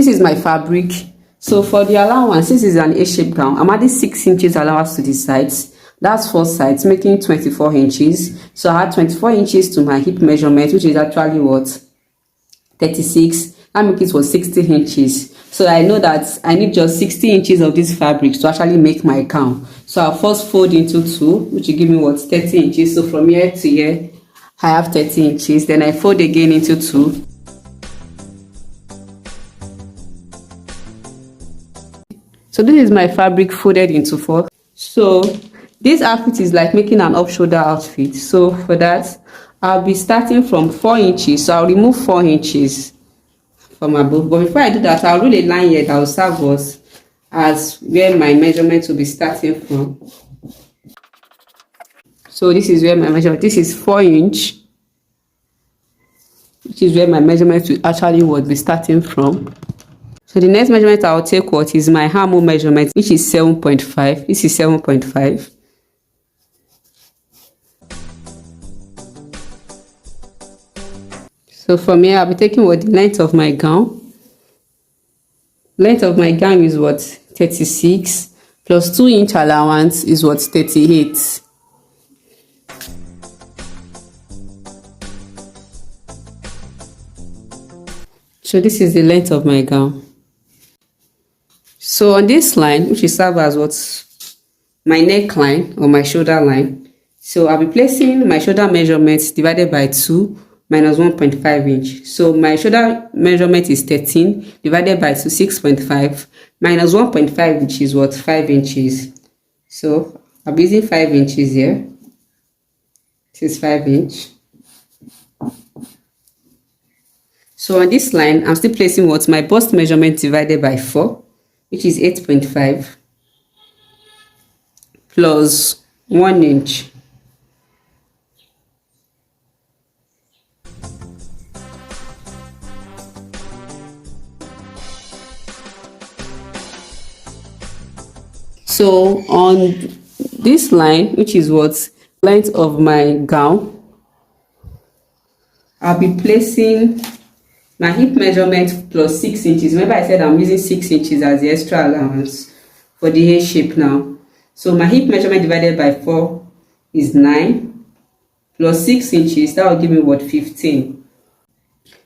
this is my fabric. So for the allowance, this is an A-shaped gown. I'm adding 6 inches allowance to the sides. That's 4 sides, making 24 inches. So I add 24 inches to my hip measurement, which is actually what? 36. That makes it was 60 inches. So I know that I need just 60 inches of this fabric to actually make my gown. So I'll first fold into 2, which will give me what? 30 inches. So from here to here, I have 30 inches. Then I fold again into 2. So this is my fabric folded into 4. So this outfit is like making an off-shoulder outfit. So for that, I'll be starting from 4 inches. So I'll remove 4 inches from above. But before I do that, I'll roll a line here that will serve us as where my measurement will be starting from. So this is where my measurement, this is 4 inch, which is where my measurement will actually would be starting from. So the next measurement I'll take what is my armhole measurement, which is 7.5. This is 7.5. So from here, I'll be taking what the length of my gown. Length of my gown is what? 36 plus 2 inch allowance is what? 38. So this is the length of my gown. So on this line, which is serve as what? My neckline or my shoulder line. So I'll be placing my shoulder measurements divided by 2 minus 1.5 inch. So my shoulder measurement is 13 divided by 2, 6.5 minus 1.5, which is what? 5 inches. So I'll be using 5 inches here. This is 5 inch. So on this line, I'm still placing what? My bust measurement divided by 4, which is 8.5 plus 1 inch. So on this line, which is what? Length of my gown, I'll be placing my hip measurement plus 6 inches. Remember I said I'm using 6 inches as the extra allowance for the A shape now. So my hip measurement divided by 4 is 9 plus 6 inches. That will give me what? 15.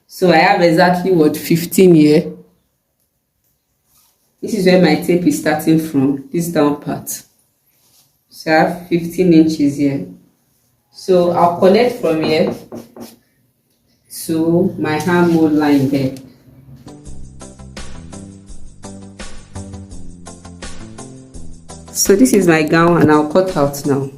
So I have exactly what? 15 here. This is where my tape is starting from, this down part. So I have 15 inches here. So I'll connect from here to my armhole line there. So this is my gown and I'll cut out now.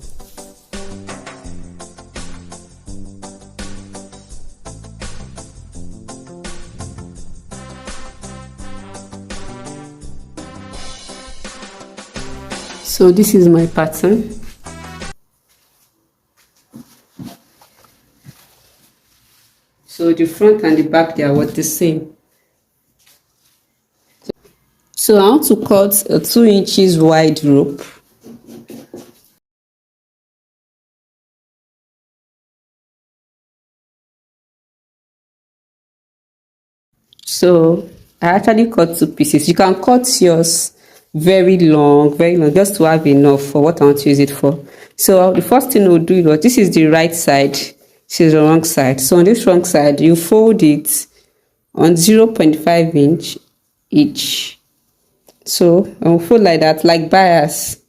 So this is my pattern. So the front and the back, they are what? The same. So I want to cut a 2 inches wide rope. So I actually cut 2 pieces. You can cut yours very long, just to have enough for what I want to use it for. So the first thing we'll do is, this is the right side, this is the wrong side. So on this wrong side, you fold it on 0.5 inch each. So I'll fold like that, like bias,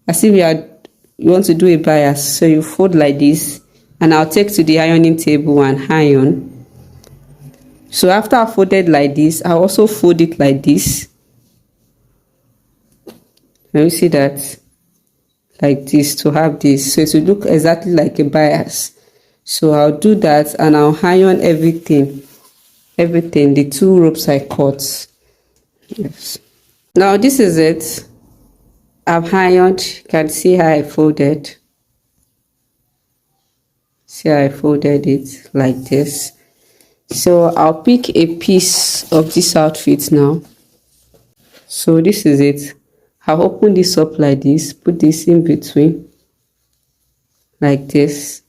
as if you want to do a bias. So you fold like this, and I'll take to the ironing table and iron. So after I folded like this, I'll also fold it like this. Now you see that, like this, to have this, so it will look exactly like a bias. So I'll do that and I'll iron everything, the 2 ropes I cut. Yes. Now this is it. I've ironed. You can see how I folded. See how I folded it like this. So I'll pick a piece of this outfit now. So this is it. I'll open this up like this, put this in between, like this.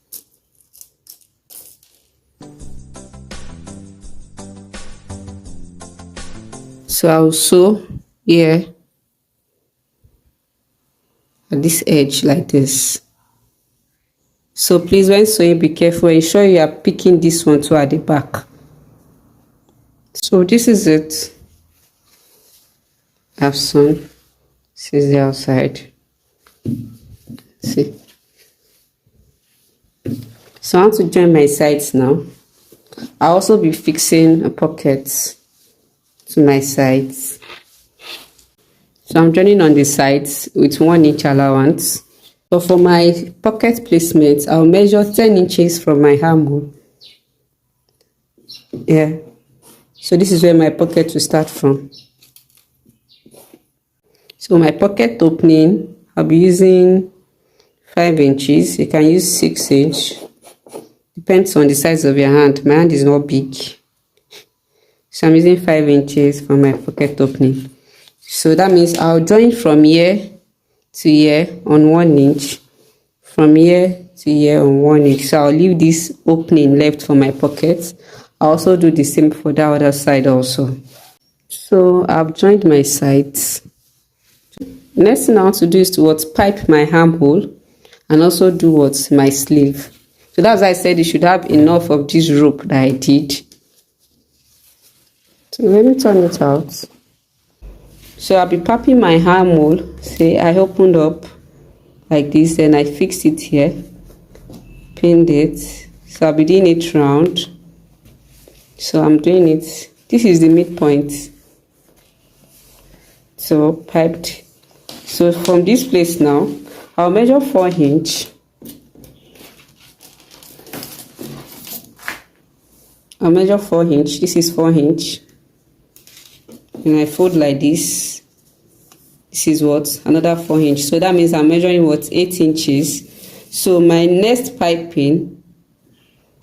So I'll sew here at this edge like this. So please, when sewing, be careful, ensure you are picking this one too at the back. So this is it. I've sewn. This is the outside. See. So I want to join my sides now. I'll also be fixing a pocket to my sides. So I'm joining on the sides with 1 inch allowance. So for my pocket placement, I'll measure 10 inches from my armhole. Yeah. So this is where my pocket will start from. So my pocket opening, I'll be using 5 inches. You can use 6 inch. Depends on the size of your hand. My hand is not big. So I'm using 5 inches for my pocket opening. So that means I'll join from here to here on 1 inch. From here to here on 1 inch. So I'll leave this opening left for my pocket. I'll also do the same for the other side also. So I've joined my sides. Next thing I want to do is to pipe my armhole and also do my sleeve. So that's why I said you should have enough of this rope that I did. So let me turn it out. So I'll be piping my armhole. Say I opened up like this, then I fixed it here, pinned it. So I'll be doing it round. So I'm doing it. This is the midpoint. So piped. So from this place now, I'll measure 4 inch. I'll measure 4 inch. This is 4 inch. And I fold like this. This is another 4 inch. So that means I'm measuring 8 inches. So my next piping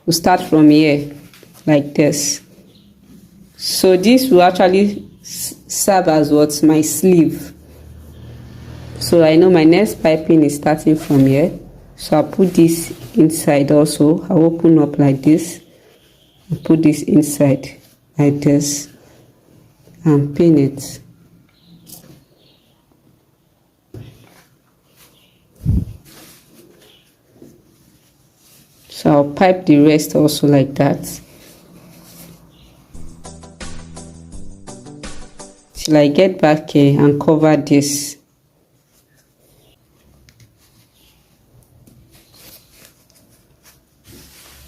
will start from here like this. So this will actually serve as my sleeve. So I know my next piping is starting from here. So I'll put this inside also. I'll open up like this. I'll put this inside like this and pin it. So I'll pipe the rest also like that till I get back here and cover this.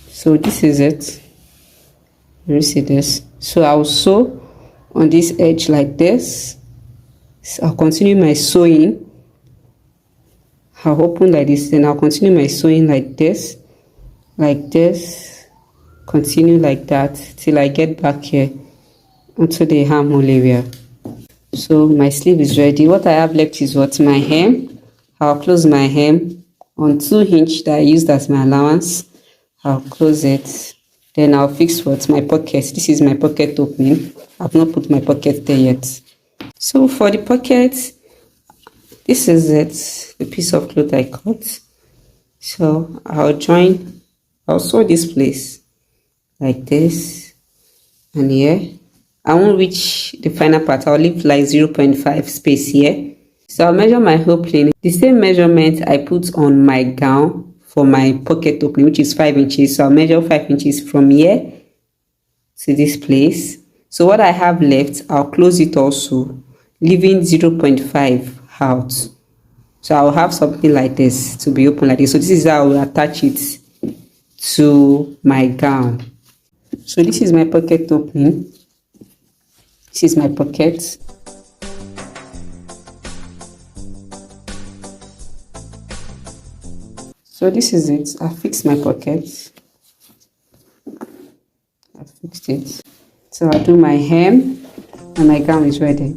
So this is it. You see this. So I'll sew on this edge like this. So I'll continue my sewing. I'll open like this, then I'll continue my sewing like this, continue like that till I get back here onto the armhole area. So my sleeve is ready. What I have left is my hem. I'll close my hem on 2 inch that I used as my allowance. I'll close it. Then I'll fix my pocket. This is my pocket opening. I've not put my pocket there yet. So for the pocket, this is it, the piece of cloth I cut. So I'll sew this place like this and here. I won't reach the final part. I'll leave like 0.5 space here. So I'll measure my opening. The same measurement I put on my gown for my pocket opening, which is 5 inches. So I'll measure 5 inches from here to this place. So what I have left, I'll close it also, leaving 0.5 out. So I'll have something like this to be open like this. So this is how I will attach it to my gown. So this is my pocket opening. This is my pocket. So this is it. I fixed my pocket. I fixed it. So I'll do my hem and my gown is ready.